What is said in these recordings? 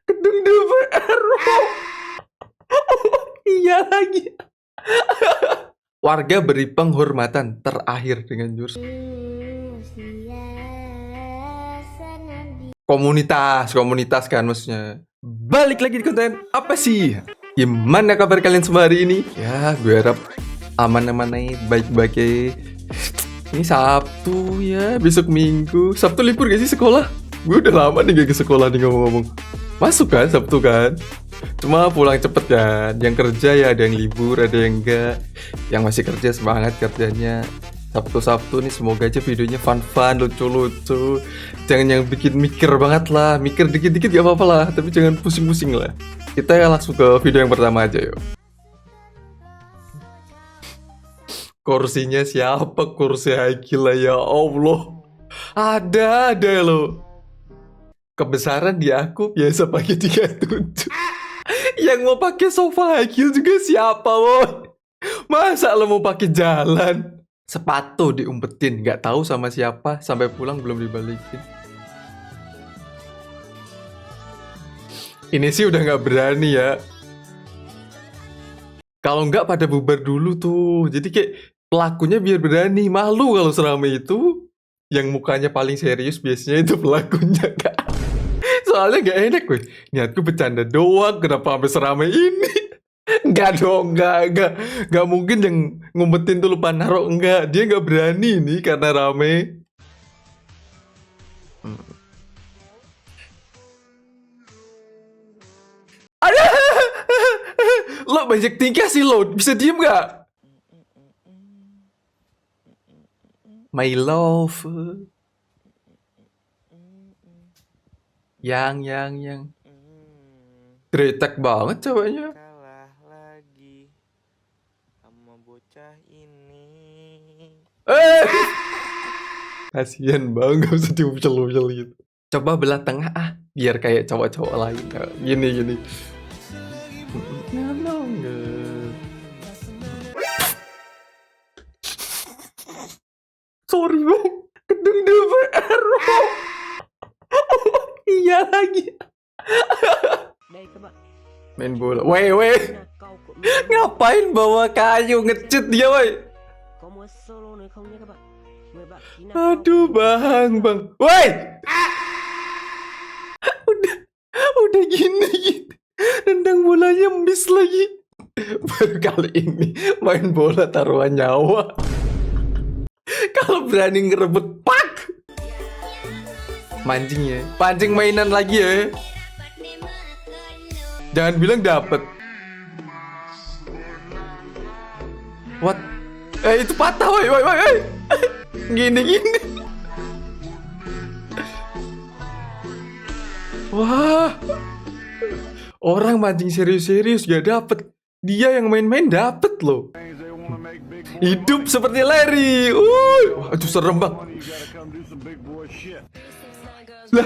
Gedung DPR. Iya lagi. Warga beri penghormatan terakhir dengan jurus komunitas kan maksudnya. Balik lagi di konten apa sih? Gimana kabar kalian semua hari ini? Ya, gue harap aman-aman aja, baik-baik aja. Ini Sabtu ya, besok Minggu. Sabtu libur gak sih sekolah? Gue udah lama nih gak ke sekolah nih ngomong-ngomong. Masuk kan Sabtu kan? Cuma pulang cepet kan. Yang kerja ya ada yang libur, ada yang enggak. Yang masih kerja semangat kerjanya. Sabtu-Sabtu nih semoga aja videonya fun-fun, lucu-lucu. Jangan yang bikin mikir banget lah. Mikir dikit-dikit gak apa-apa lah, tapi jangan pusing-pusing lah. Kita langsung ke video yang pertama aja yuk. Kursinya siapa? Kursi Haikil lah ya Allah. Ada loh. Kebesaran di aku biasa pakai 37. Yang mau pakai sofa Haikil juga siapa, woy? Masa lo mau pakai jalan? Sepatu diumpetin, nggak tahu sama siapa, sampai pulang belum dibalikin. Ini sih udah nggak berani ya. Kalau nggak pada bubar dulu tuh. Jadi kayak pelakunya biar berani. Malu kalau seramai itu. Yang mukanya paling serius biasanya itu pelakunya, Kak. Soalnya nggak enak, weh. Niatku bercanda doang, kenapa sampai seramai ini? Enggak dong, enggak mungkin yang ngumpetin tuh lupa naruh, enggak. Dia nggak berani nih karena rame. Ada, lo banyak tingkah sih lo, bisa diem nggak? My love, yang dretek banget ceweknya. Kalah lagi sama bocah ini. Kasian banget, gak usah diucel-ucel gitu. Coba belah tengah biar kayak cowok-cowok lain. Nah, gini. Sorry bang, gedung DPR. Iya lagi. Main bola. Weh. Ngapain bawa kayu ngecut dia, woi? Aduh, bang. Woi! Udah gini. Nendang bolanya miss lagi. Baru kali ini main bola taruhan nyawa. Kalau berani ngerebut, pak! Mancing ya. Pancing mainan lagi ya. Jangan bilang dapet. What? Itu patah, woi. Gini. Wah. Orang mancing serius-serius gak dapet. Dia yang main-main dapet loh. Hidup seperti Larry. Aduh serem bang. Lah,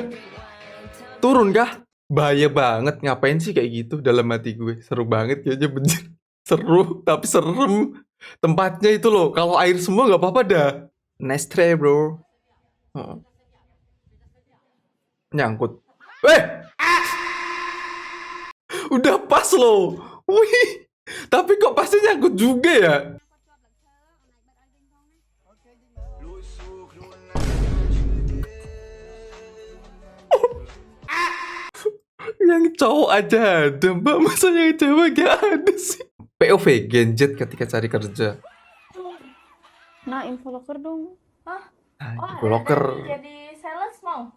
turun kah? Bahaya banget. Ngapain sih kayak gitu dalam hati gue? Seru banget kayaknya, bener. Seru tapi serem. Tempatnya itu loh, kalau air semua gak apa-apa dah. Nice try bro. Nyangkut. Udah pas loh. Wih. Tapi kok pasti nyangkut juga ya? Yang cowok aja ada, mbak. Masa yang cewek gak ada sih? POV, Genjet ketika cari kerja. Nah, info locker dong. Hah? Info locker. Jadi sales mau?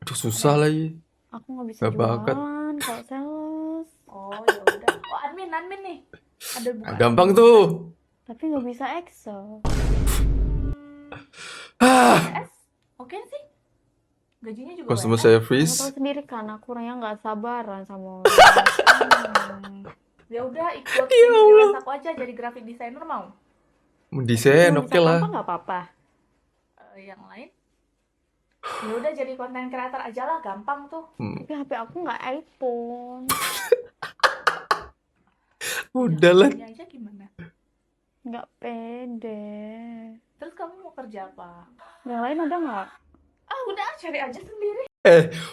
Aduh susah lagi. Aku nggak bisa Gak bakat. jualan kalau sales. Oh ya udah. Oh admin nih. Ada buka. Gampang tuh. Tapi nggak bisa Excel. S? Oke sih. Gajinya juga Customer banyak. Kamu service. tahu sendiri kan, aku orangnya nggak sabaran sama orang. Ya udah ikut Ya Allah. freelance aku aja jadi graphic designer mau? Mendesain Mau oke bisa lah. gampang nggak apa-apa. Yang lain? Ya udah jadi konten creator aja lah, gampang tuh. Tapi HP aku nggak iPhone. Udahlah. Ini aja gimana? Nggak pede. Terus kamu mau kerja apa? Yang lain ada nggak? udah cari aja sendiri.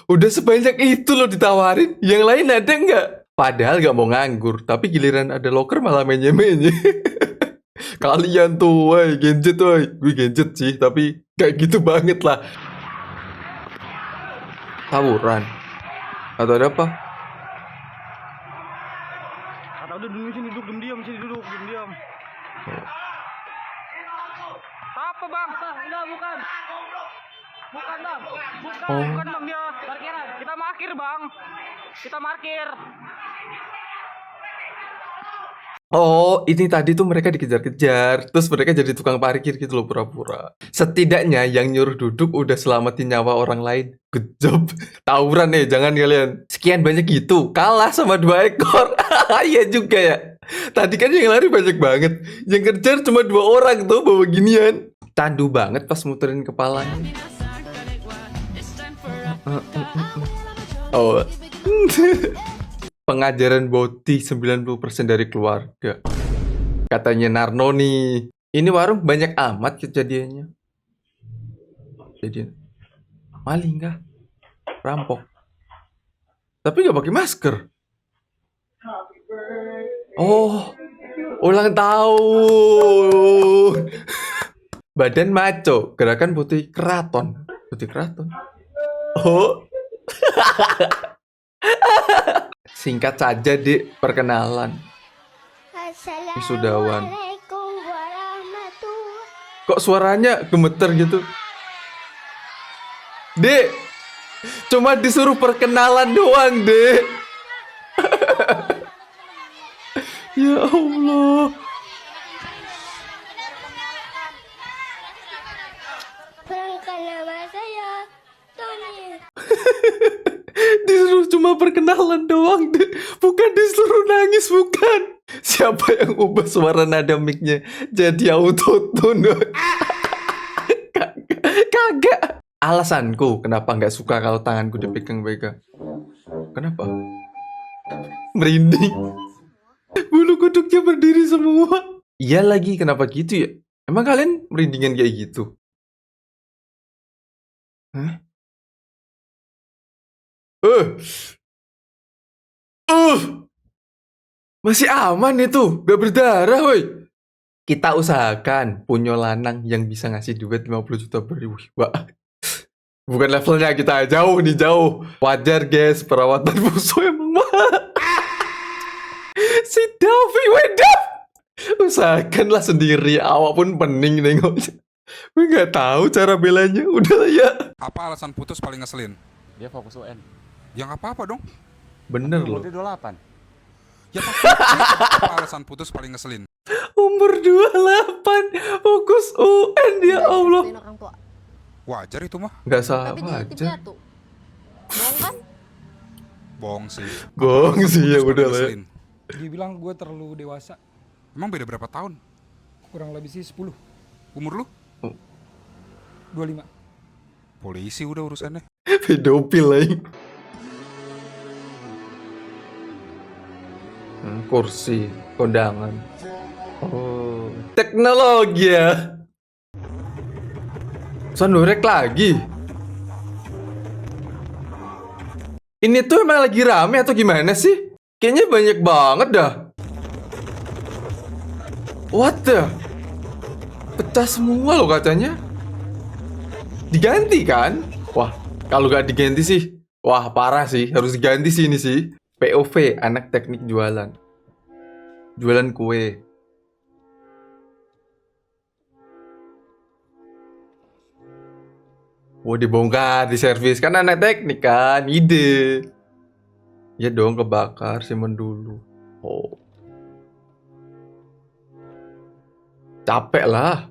Udah sebanyak itu loh ditawarin. Yang lain ada nggak? Padahal nggak mau nganggur, tapi giliran ada loker malah menye-menye. Kalian tuh, woi, genjet, woi. Gue genjet sih, tapi kayak gitu banget lah. Tawuran. Atau ada apa? Atau udah duduk sini, duduk diam sini, duduk diam. Apa bang? Enggak, bukan. Bukan bang, bukan bang dia parkiran. Kita parkir bang, kita parkir. Oh, ini tadi tuh mereka dikejar-kejar. Terus mereka jadi tukang parkir gitu loh, pura-pura. Setidaknya yang nyuruh duduk udah selamatin nyawa orang lain. Good job. Tawuran nih, jangan kalian. Sekian banyak gitu, kalah sama 2 ekor. Iya juga ya. Tadi kan yang lari banyak banget. Yang kejar cuma 2 orang tuh bawa ginian. Candu banget pas muterin kepalanya. Oh. Pengajaran boti 90% dari keluarga. Katanya Narno nih. Ini warung banyak amat kejadiannya. Jadi maling kah? Rampok. Tapi nggak pakai masker. Oh, ulang tahun. Badan maco, gerakan putih keraton. Putih keraton. Oh. Singkat saja, Dik, perkenalan. Wisudawan. Assalamualaikum warahmatullahi. Kok suaranya gemeter gitu? Dek, cuma disuruh perkenalan doang, Dek. Ya Allah. Perkenalkan nama saya Tony. Disuruh cuma perkenalan doang, Dek. Bukan disuruh nangis, bukan. Siapa yang ubah suara nada mic-nya jadi autotune? Kagak. Alasanku kenapa nggak suka kalau tanganku dipegang-pegang. Kenapa? Merinding. Bulu kuduknya berdiri semua. Iya lagi, kenapa gitu ya? Emang kalian merindingan kayak gitu? Hah? Masih aman itu, gak berdarah, woi. Kita usahakan punya lanang yang bisa ngasih duit 50 juta per ribu. Wah. Bukan levelnya kita, jauh nih, jauh. Wajar guys, perawatan musuh emang mahal. Si Davi, wedap. Usahakanlah sendiri, awak pun pening nengoknya. Gue gak tahu cara belanya, udah ya. Apa alasan putus paling ngeselin? Dia fokus UN. Ya nggak apa-apa dong. Bener loh. Umurnya 28. Ya apa alasan putus paling ngeselin? Umur 28, fokus UN, ya Allah. Orang tua. Wajar itu mah. Gak salah Tapi dia aja. tipenya tuh. Bohong kan? Bohong sih. Bohong Alasan sih, ya putus paling udah lah. ngeselin. Dia bilang gue terlalu dewasa. Emang beda berapa tahun? Kurang lebih sih 10. Umur lu? 25. Polisi udah urusannya. Pedofil lagi. Kursi, kondangan. Oh, teknologi ya. Sondorek lagi. Ini tuh emang lagi rame atau gimana sih? Kayaknya banyak banget dah. What the? Pecah semua loh katanya. Diganti kan? Wah, kalau gak diganti sih, wah parah sih. Harus diganti sih ini sih. POV, anak teknik jualan. Jualan kue. Wah, dibongkar, diservis. Kan anak teknik kan, ide. Ya dong, kebakar, simpen dulu. Oh. Capek lah.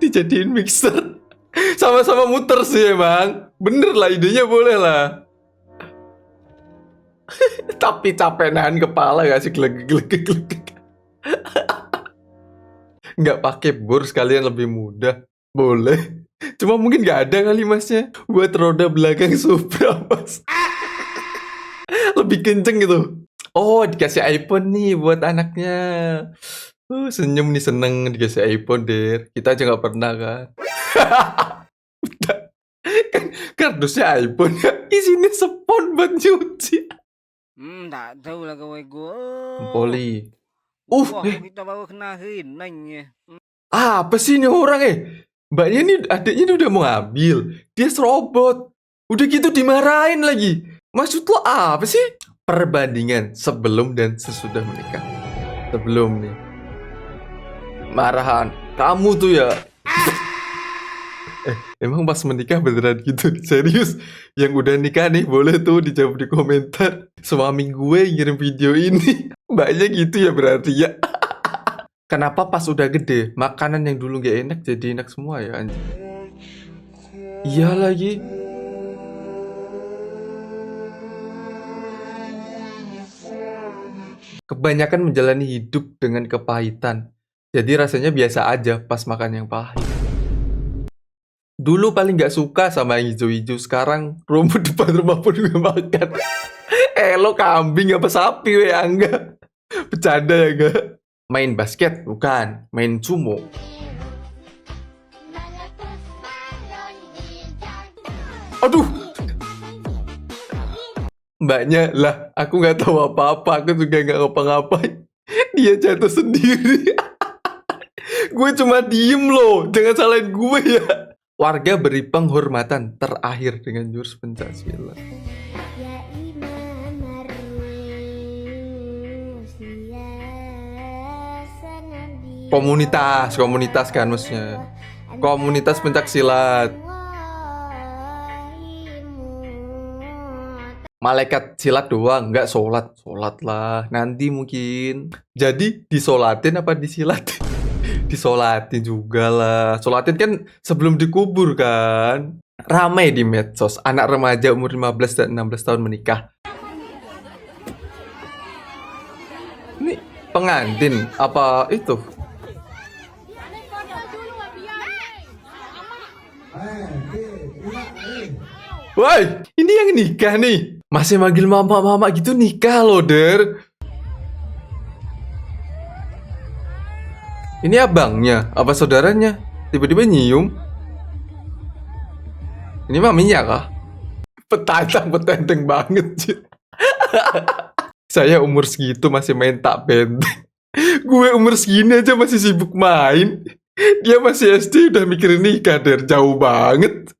Dijadiin mixer. Sama-sama muter sih emang. Bener lah, idenya boleh lah. Tapi capek nahan kepala gak sih, gelegek. Nggak pakai bor sekalian lebih mudah. Boleh. Cuma mungkin nggak ada kali masnya. Buat roda belakang Supra mas. Lebih kenceng gitu. Oh, dikasih iPhone nih buat anaknya. Senyum nih, seneng dikasih iPhone, Der. Kita aja nggak pernah kan. Kan kardusnya iPhone ya. Isinya spon buat nyuci. Tak tahu lah kawan gue. Poli. Wah, kita baru kenahin nanya. Apa sih ini orang Mbaknya nih, adiknya ini udah mau ngambil. Dia serobot. Udah gitu dimarahin lagi. Maksud lo apa sih? Perbandingan sebelum dan sesudah menikah. Sebelum nih. Marahan. Kamu tuh ya. Emang pas menikah beneran gitu? Serius? Yang udah nikah nih boleh tuh dijawab di komentar. Suami gue ngirim video ini. Mbaknya gitu ya berarti ya. Kenapa pas udah gede makanan yang dulu gak enak jadi enak semua ya anjing? Iya lagi. Kebanyakan menjalani hidup dengan kepahitan. Jadi rasanya biasa aja pas makan yang pahit. Dulu paling gak suka sama yang hijau-hijau. Sekarang rumput depan rumah pun gue makan. Lo kambing apa sapi we Angga? Bercanda ya gak? Main basket? Bukan. Main sumo. Aduh. Mbaknya lah, aku nggak tahu apa-apa. Aku juga nggak ngapa-ngapain. Dia jatuh sendiri. Gue cuma diem loh. Jangan salahin gue ya. Warga beri penghormatan terakhir dengan jurus pencaksilat. Ya Imam harus Nabi. Komunitas kan maksudnya. Komunitas pencaksilat. Malaikat silat doang, nggak sholat. Sholat lah, nanti mungkin. Jadi disolatin apa disilatin? Disolatin juga lah. Sholatin kan sebelum dikubur kan. Ramai di medsos, anak remaja umur 15 dan 16 tahun menikah. Ini pengantin apa itu? Woi, ini yang nikah nih. Masih manggil mama-mama gitu nikah loh, Der. Ini abangnya, apa saudaranya? Tiba-tiba nyium. Ini maminya kah? Petantang banget sih. Saya umur segitu masih main tak benteng. Gue umur segini aja masih sibuk main. Dia masih SD udah mikirin nikah, Der. Jauh banget.